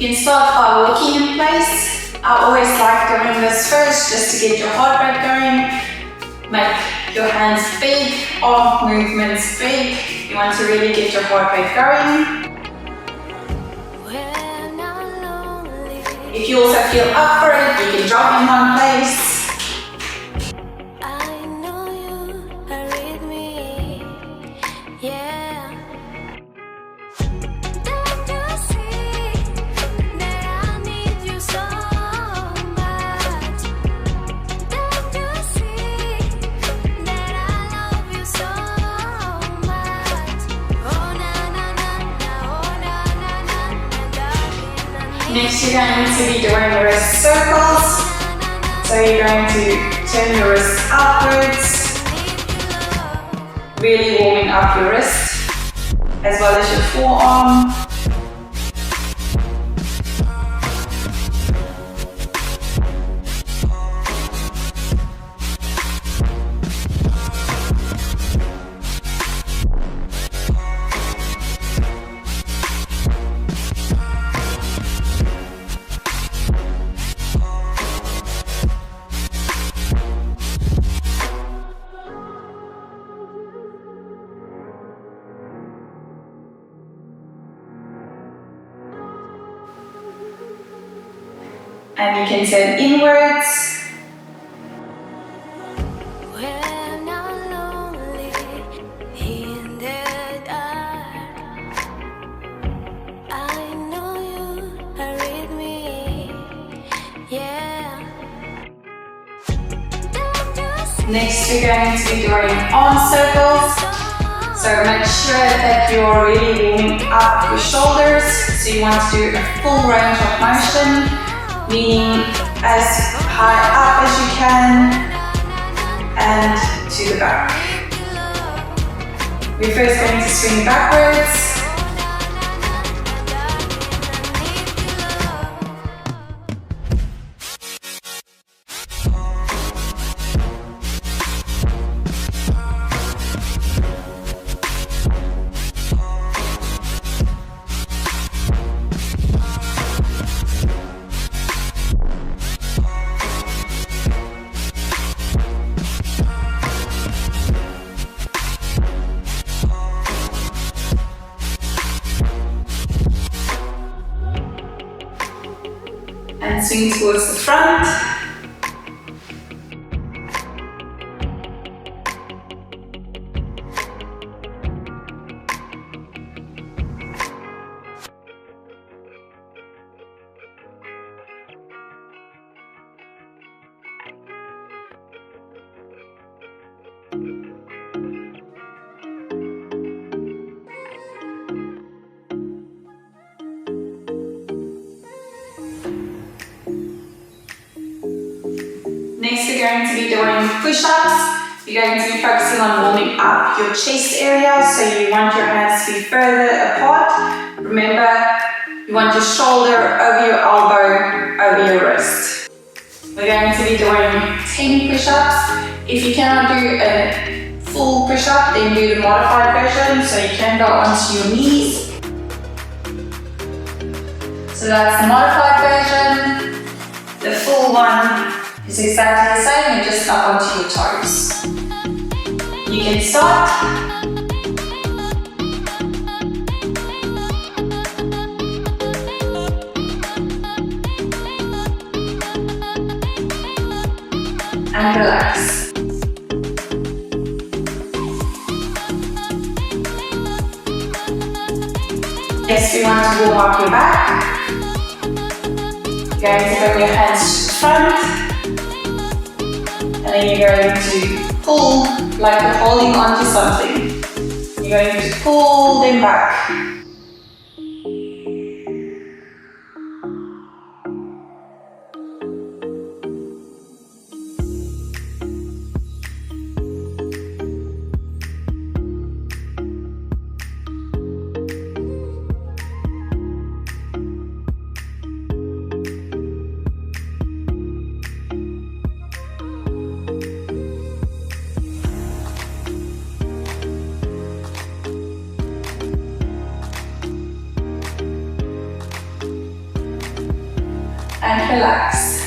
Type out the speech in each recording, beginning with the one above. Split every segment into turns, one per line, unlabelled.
can start by walking in place. I always like doing this first just to get your heart rate going. Make your hands big, arm movements big. You want to really get your heart rate going. If you also feel up for it, you can drop in one place. Next, you're going to be doing wrist circles. So you're going to turn your wrist outwards, really warming up your wrist, as well as your forearm. And you can turn inwards.
When I'm lonely in the dark, I know you are with me, yeah.
Next, we're going to be doing arm circles. So make sure that you're really warming up your shoulders. So you want to do a full range of motion, meaning as high up as you can and to the back. We're first going to swing backwards. And swing towards the front. Next, we're going to be doing push-ups. You're going to be focusing on warming up your chest area, so you want your hands to be further apart. Remember, you want your shoulder over your elbow, over your wrist. We're going to be doing 10 push-ups. If you cannot do a full push-up, then do the modified version, so you can go onto your knees. So that's the modified version. The full one is exactly the same, you just up onto your toes. You can start. And relax. Next, we want to warm up your back. You're going to bring your hands to the front. And then you're going to pull like you're holding onto something. You're going to pull them back. relax.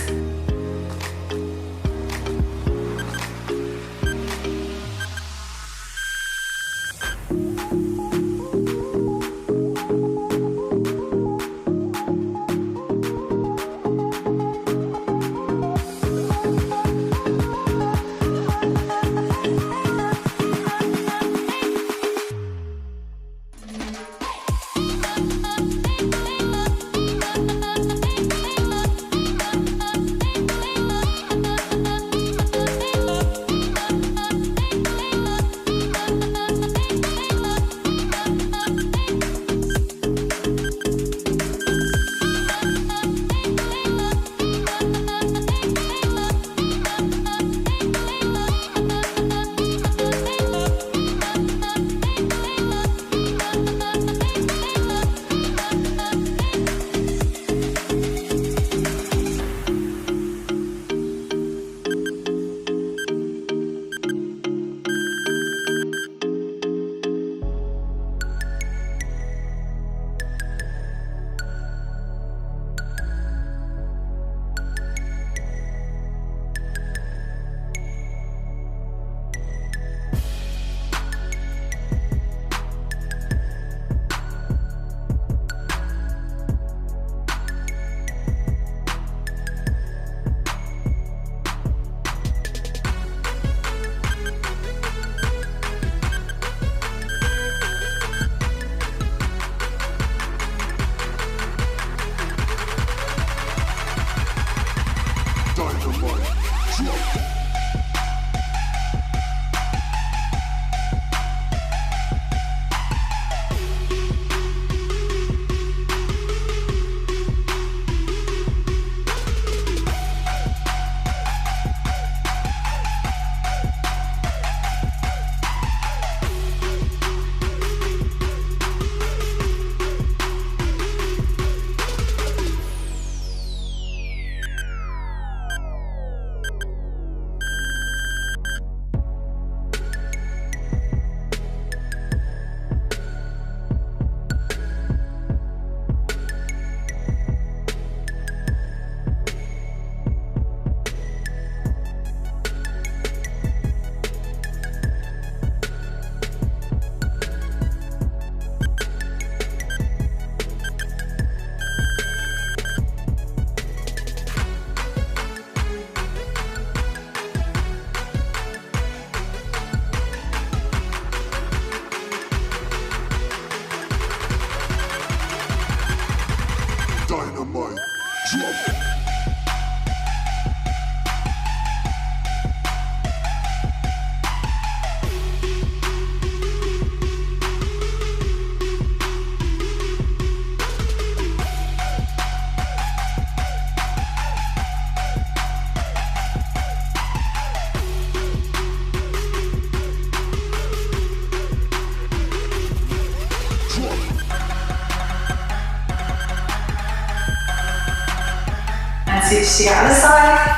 Dynamite, drop it.
And switch to the other side.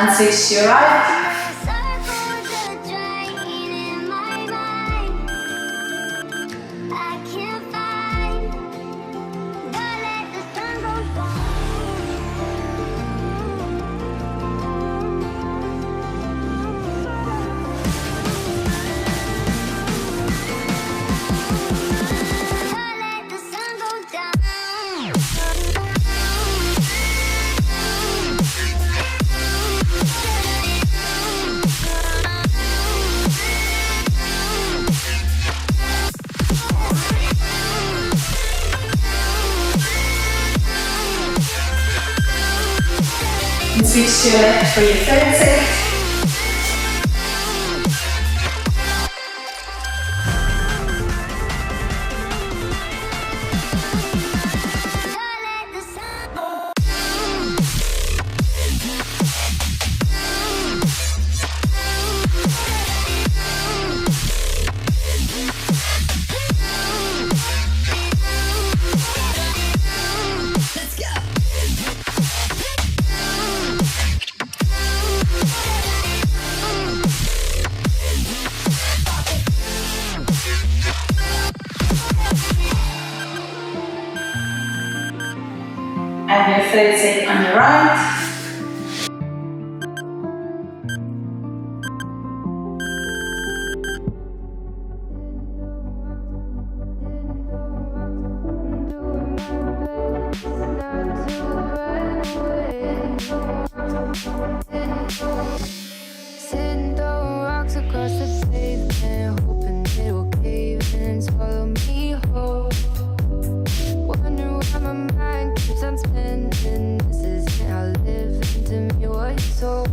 and switch to your right. And switch to your left for your third set. And your third set on your right.
Sitting throwing rocks across the pavement, hoping it will cave in and swallow me whole. Wondering why my mind keeps on spinning. This isn't how living to me was sold.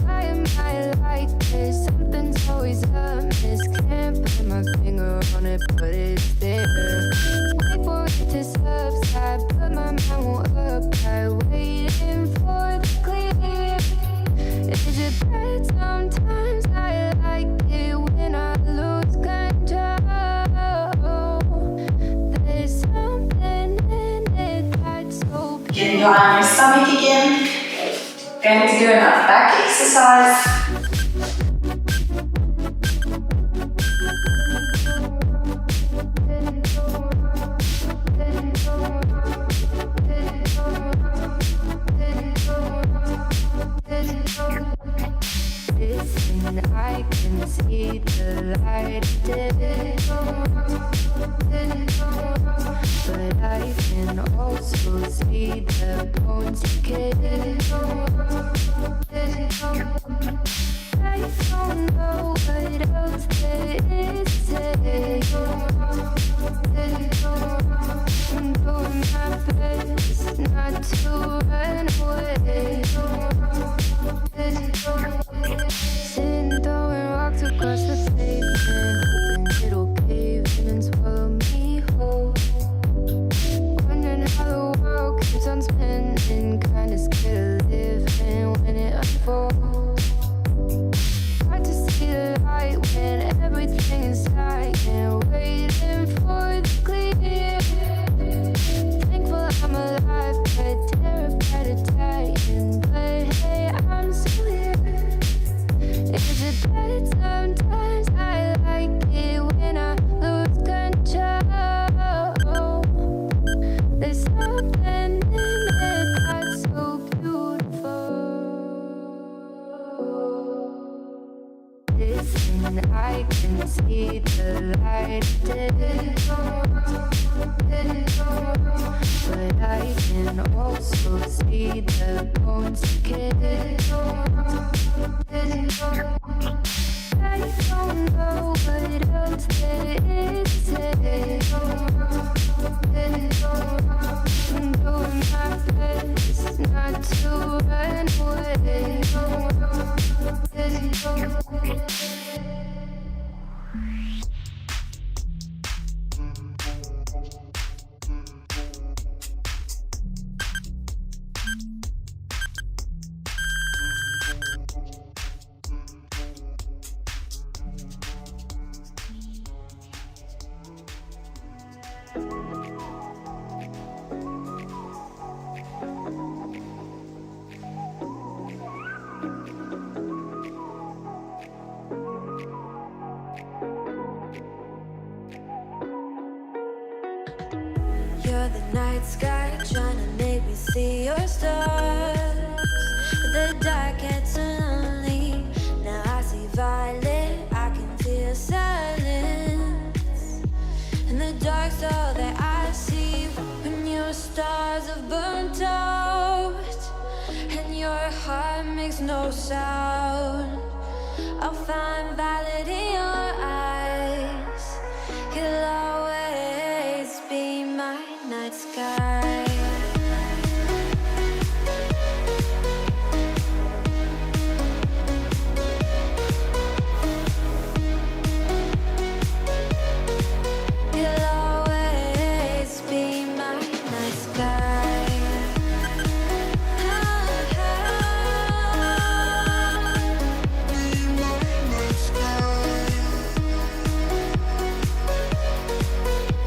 Why am I like this? Something's always amiss. Can't put my finger on it, but it's there. Wait for it to subside, but my mind won't apply. Waiting for the clear. Is it bad? Sometimes I like it when I lose control. There's something in it that's so pure.
Getting your eye on your stomach again. Going to do another back exercise.
Listen, I can see the light, but I can also see the bones decay. I don't know what else there is to say. I'm doing my best not to run away. Sitting throwing rocks across the pavement, hoping it'll cave in and swallow me whole. Wondering how the world keeps on spinning, kinda scared of living when it unfolds. Hard to see the light when everything is dying, waiting for the clear. Thankful I'm alive, but terrified of dying. But hey, I'm still here. Is it bad? Sometimes I like it when I lose control. There's something in it that's so beautiful. Listen, I can see the light, but I can also see the bones decay. I don't know what else there is to say. I'm doing my best not to run away. night sky, trying to make me see your stars. But the dark gets so lonely. Now I see violet, I can feel silence. And the dark's all that I see. When your stars have burnt out and your heart makes no sound, I'll find violet in your eyes. You'll always be my night sky. You'll always be my night sky.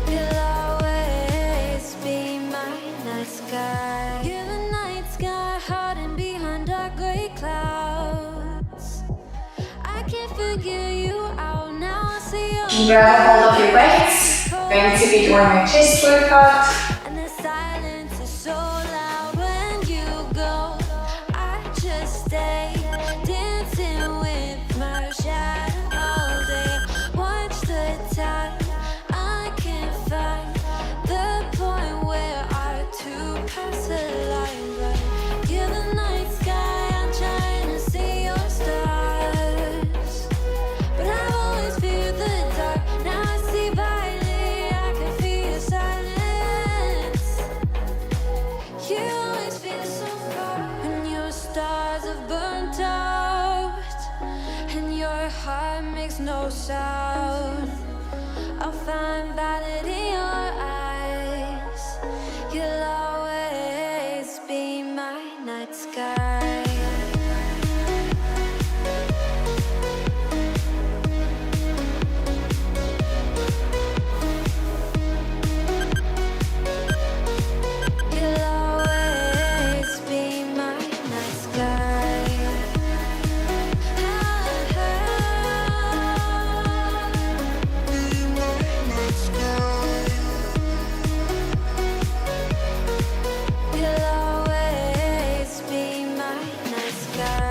You'll always be my night sky. You're the night sky, hiding behind dark gray clouds. I can't figure you out now. I see
You can grab hold of your weights. Going to be doing a chest workout.
and the silence is so loud when you go. I just stay dancing with my shadow all day. Watch the time, I can't find the point where our two pass the line. But you're the night sky, I'm trying to see your stars. But I always fear the dark. Now I see violet, I can feel your silence. You always feel so far when your stars have burnt out and your heart makes no sound. I'll find violet in your eyes. You'll always be my night sky. You'll always be my night sky. You'll always be my night sky.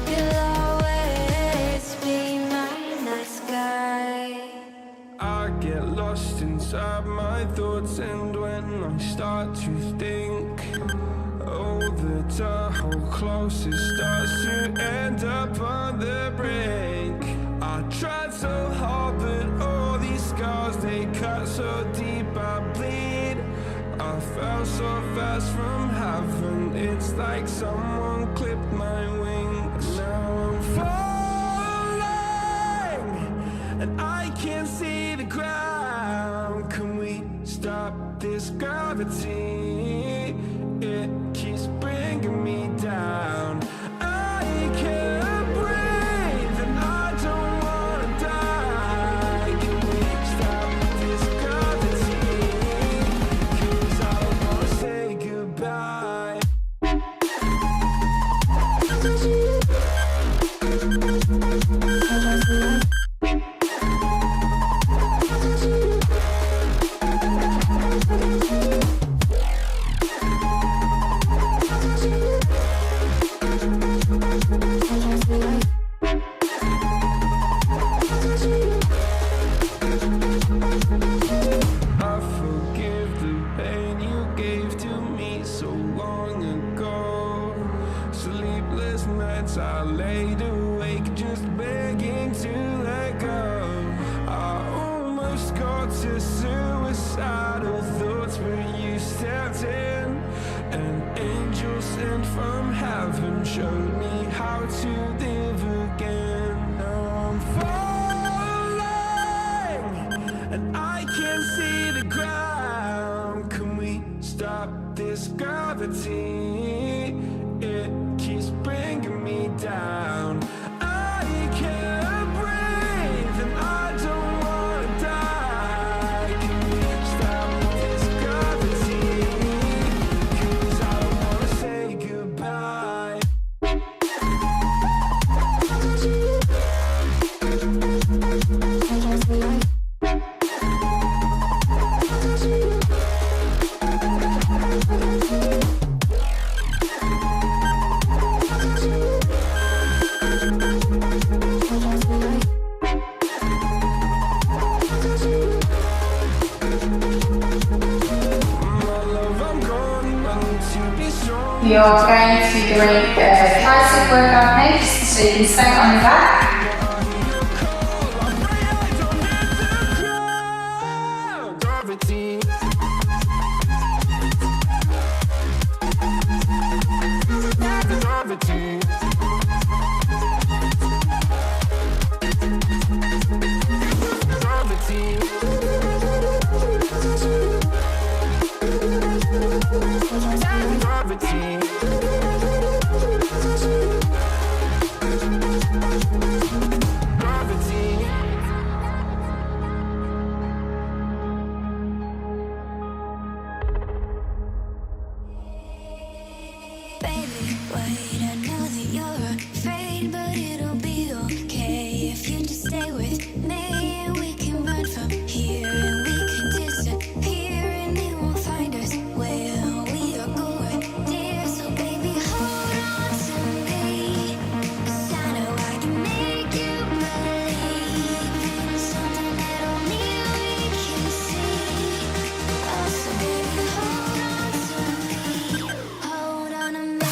You'll always be my night sky.
I get lost inside my thoughts, and when I start to think, oh, the time how close it starts to end up on the brink. I tried so hard, but all these scars, they cut so deep, I bleed. I fell so fast from heaven, it's like someone clipped my wings. Now I'm falling, and I can't see the ground. Can we stop this gravity? It keeps bringing me down. I can't breathe, and I don't wanna die. Can we stop this gravity? 'Cause I don't wanna say goodbye. I forgive the pain you gave to me so long ago. Sleepless nights I laid awake just begging to let go. I almost got to suicidal thoughts, but you stepped in. An angel sent from heaven showed me how to live again. Now I'm falling, and I can't see the ground. Can we stop this gravity? It keeps bringing me down. I can't breathe, and I don't wanna die. Can we stop this gravity? 'Cause I don't wanna say goodbye.
We are going to be doing a tricep workout next, so you can stay on your back.
Baby, wait, I know that you're afraid, but it'll be okay if you just stay with me. And we can run from here, and we can disappear, and they won't find us where we are going, dear. So baby, hold on to me, 'cause I know I can make you believe in something that only we can see. Oh, so baby, hold on to me, hold on to me.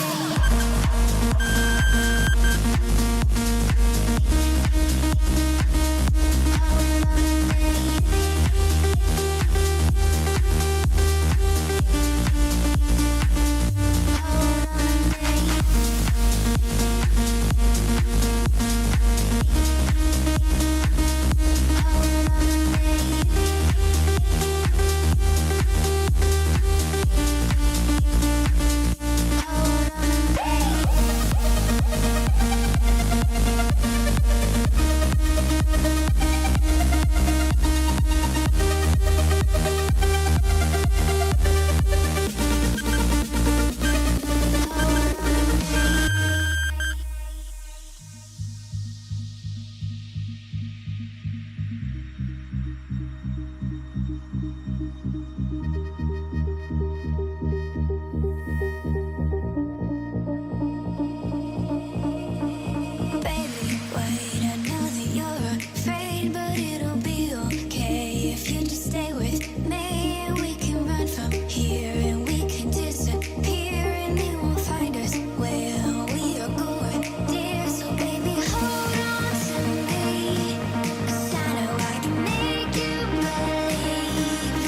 Baby, wait, I know that you're afraid, but it'll be okay if you just stay with me. And we can run from here, and we can disappear, and they won't find us where we are going, dear. So baby, hold on to me, 'cause I know I can make you believe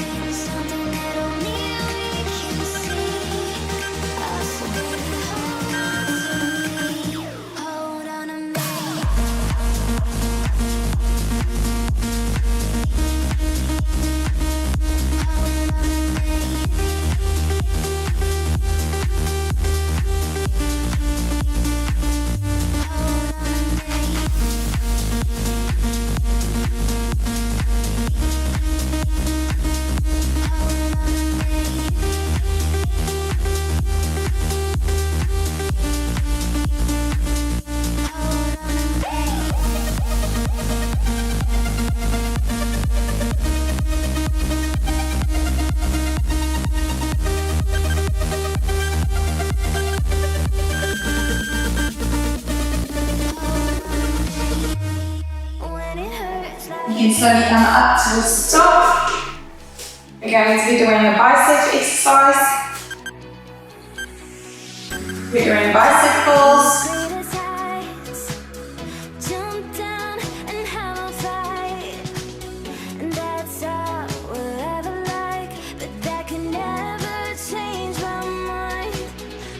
in something that only we can see. Oh, so baby, hold on to me, hold on to me. When it hurts like
You can slowly come up towards the top. We're going to be doing a bicep exercise. We're doing bicep curls.
greatest heights, jump down and have a fight, and that's all we'll ever like. But that can never change my mind.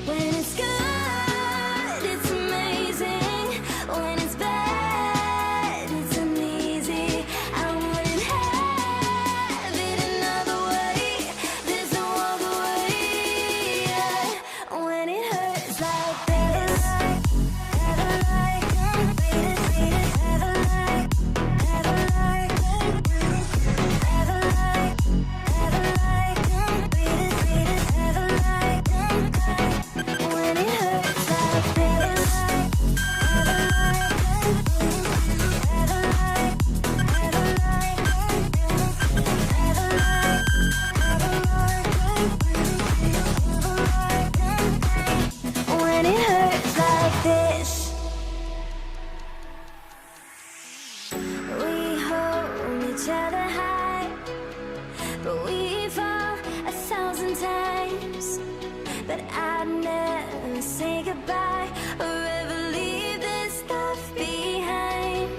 When it's good, it's amazing. When it's bad, it's uneasy. I wouldn't have it another way. There's no other way. When it hurts like this. wanna say goodbye or ever leave this stuff behind.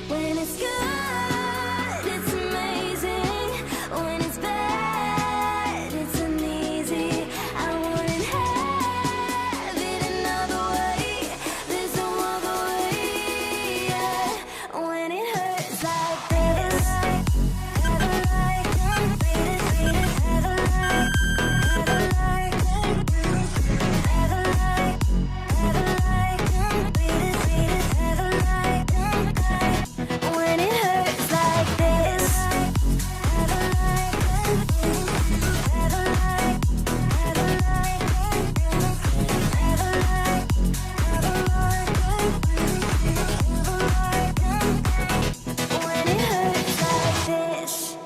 When it's good, it's amazing. When it's bad, it's uneasy. I wouldn't have it another way. There's no other way. Yeah. When it hurts like this, ever like ever like when it hurts like this, when it hurts like this.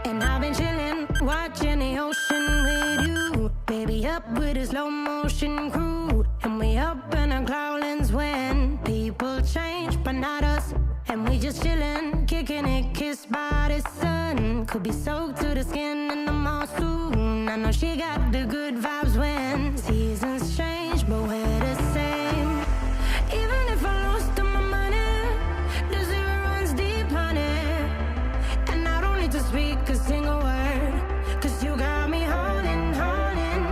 And I've been chillin', watching the ocean with you. Baby, up with a slow motion crew. And we up in our cloudlands when people change, but not us. And we just chillin', kicking it, kissed by the sun. Could be soaked to the skin in the mall soon. I know she got the good vibes when seasons change, but we're the same. Even if I lost all my money, the zero runs deep, honey. And I don't need to speak a single word, 'cause you got me holding, holding.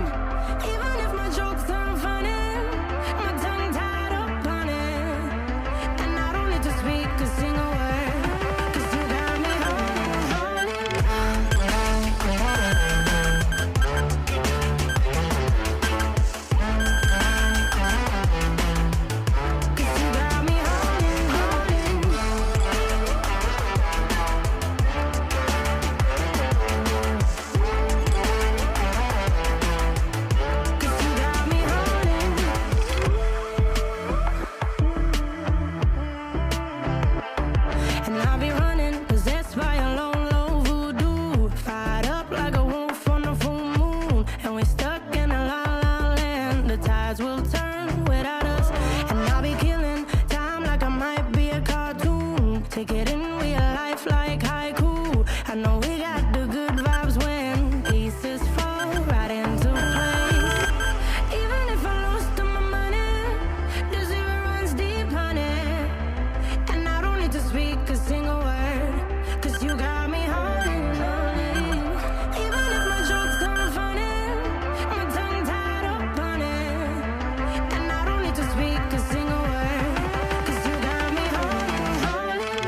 Even if my jokes aren't funny, my tongue tied up on it. And I don't need to speak a single word, 'cause you got me holding, holding. 'Cause you got me holding, holding. Cause you got me holding. And I'll be running, possessed by a low, low voodoo. Fired up like a wolf on a full moon. And we're stuck in a la la land. The tides will turn without us. And I'll be killing time like I might be a cartoon. Take it in real life like haiku. I know we got the good vibes when pieces fall right into place. Even if I lost all my money, the zero runs deep, honey. And I don't need to speak a single word, 'cause you got me holding, holding. Even if my jokes aren't funny, my tongue tied up on it. And I don't need to speak a single word, 'cause you got me holding, holding.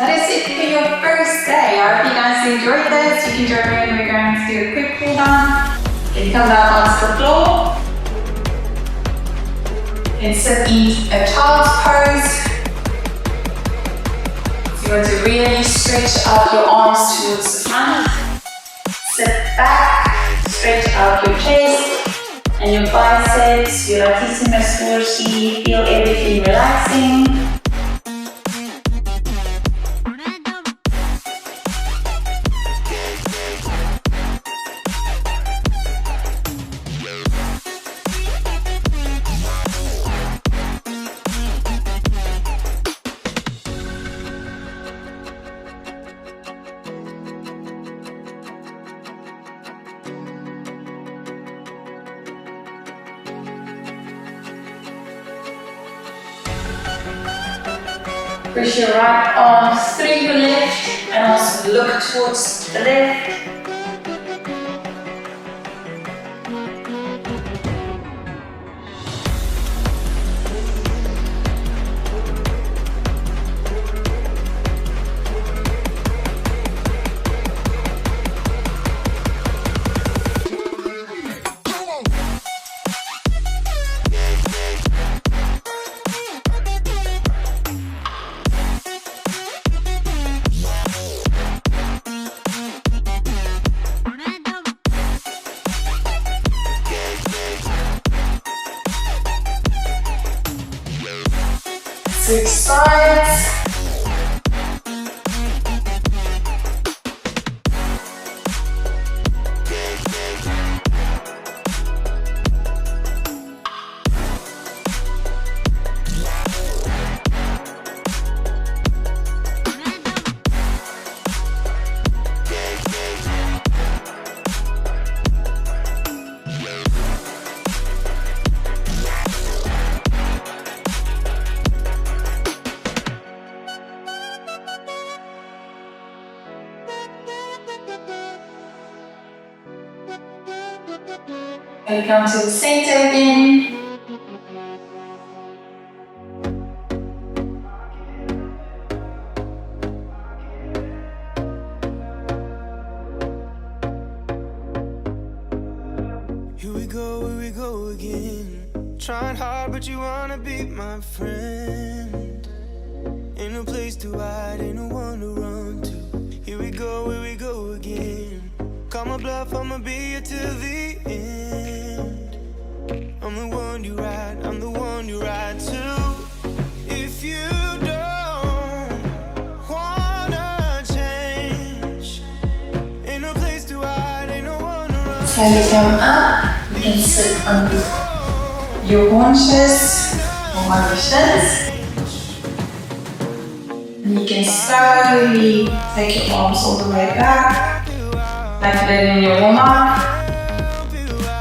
That is it for your first day. I hope you guys enjoyed this. You can join me and we're going to do a quick cool down. You can come down onto the floor and sit in a child's pose. So you want to really stretch out your arms towards the front. Sit back, stretch out your chest. and your biceps, your latissimus dorsi, feel everything relaxing. Push your right arm through your left and also look towards the left. Switch sides. And come to the center again.
Here we go again. Trying hard, but you wanna be my friend. Ain't no place to hide, ain't no one to run to. Here we go again. Call my bluff, I'ma be here till the end. I'm the one you ride, I'm the one you ride to. If you don't wanna change, ain't no place to hide, ain't no one to run to.
As you come up, you can sit on your haunches or on your shins. And you can slowly take your arms all the way back, like you did in your warm-up.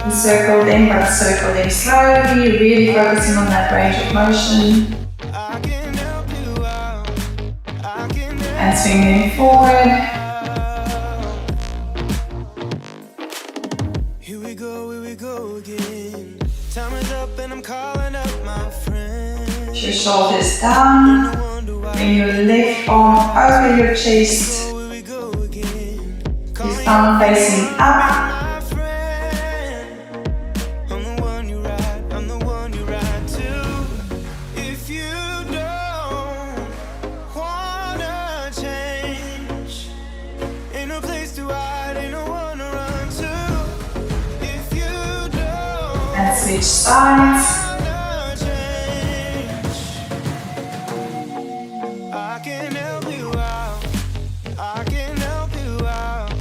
And circle them, but circle them slowly, really focusing on that range of motion. And swing them forward.
Here we go again. Time is up and I'm calling up my friends.
Push your shoulders down. Bring your left arm over your chest. Your thumb facing up. And switch sides.
I can help you out. I can help you out.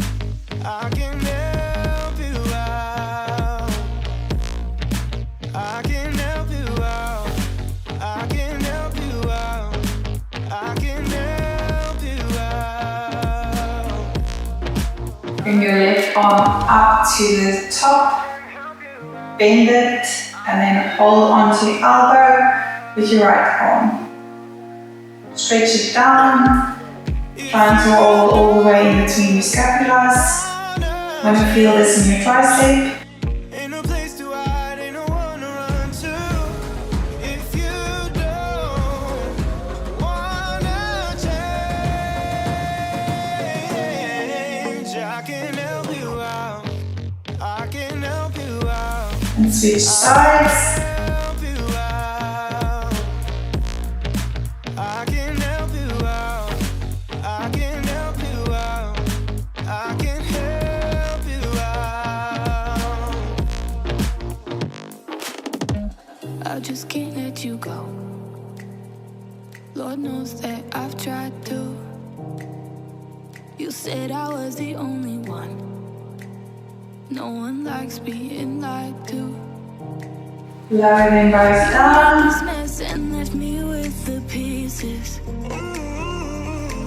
I can help you out. I can help you out. I can help you out. I can help you out.
Bring your left arm up to the top. Bend it and then hold onto your elbow with your right arm. Stretch it down. Try and roll all the way in between your scapulas. When you feel this in your tricep.
Ain't no place to hide, ain't no one to run to. If you don't wanna change, I can help you out. I can help you out.
And switch sides.
Help you out. I can help you out. I can help you out. I can help you out.
just can't let you go. Lord knows that I've tried to. You said I was the only one. No one likes being lied to.
Lower them both down.
This mess and left me with the pieces.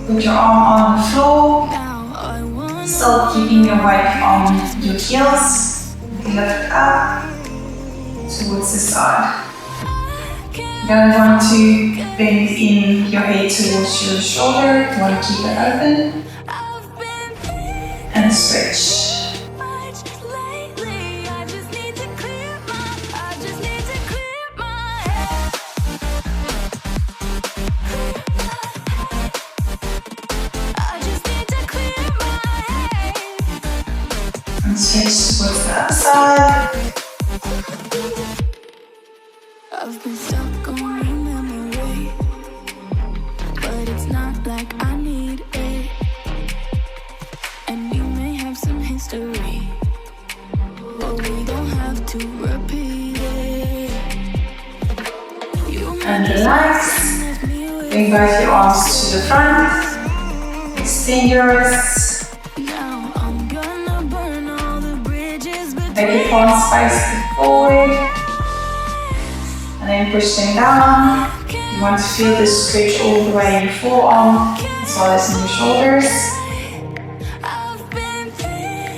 Put your arm on the floor.
Now I wanna
Still keeping your weight on your heels. Lift up towards the side. You don't want to bend in your head towards your shoulder. You want to keep it open. And stretch. And stretch towards the other side.
I've been stuck on your memory, but it's not like I need it. And we may have some history, but we don't have to repeat it.
And relax. Bring both your arms to the front. Extend your wrists.
Now I'm gonna burn all the bridges
Make
between
your palms face forward. And then push them down. You want to feel this stretch all the way in your forearm as well as in your shoulders.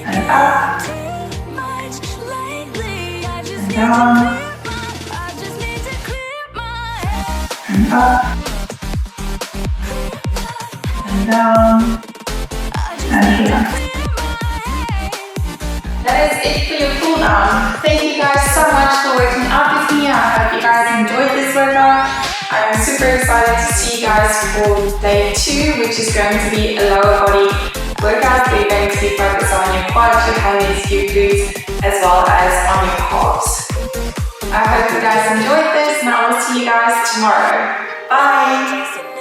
And up. And down. And up. And down. And here. That is it for your cool down. Thank you guys so much for working out with me. I hope you guys enjoyed this workout. I'm super excited to see you guys for day 2, which is going to be a lower body workout. We're going to be focused on your quads, your hammies, your glutes, as well as on your calves. I hope you guys enjoyed this, and I will see you guys tomorrow. Bye!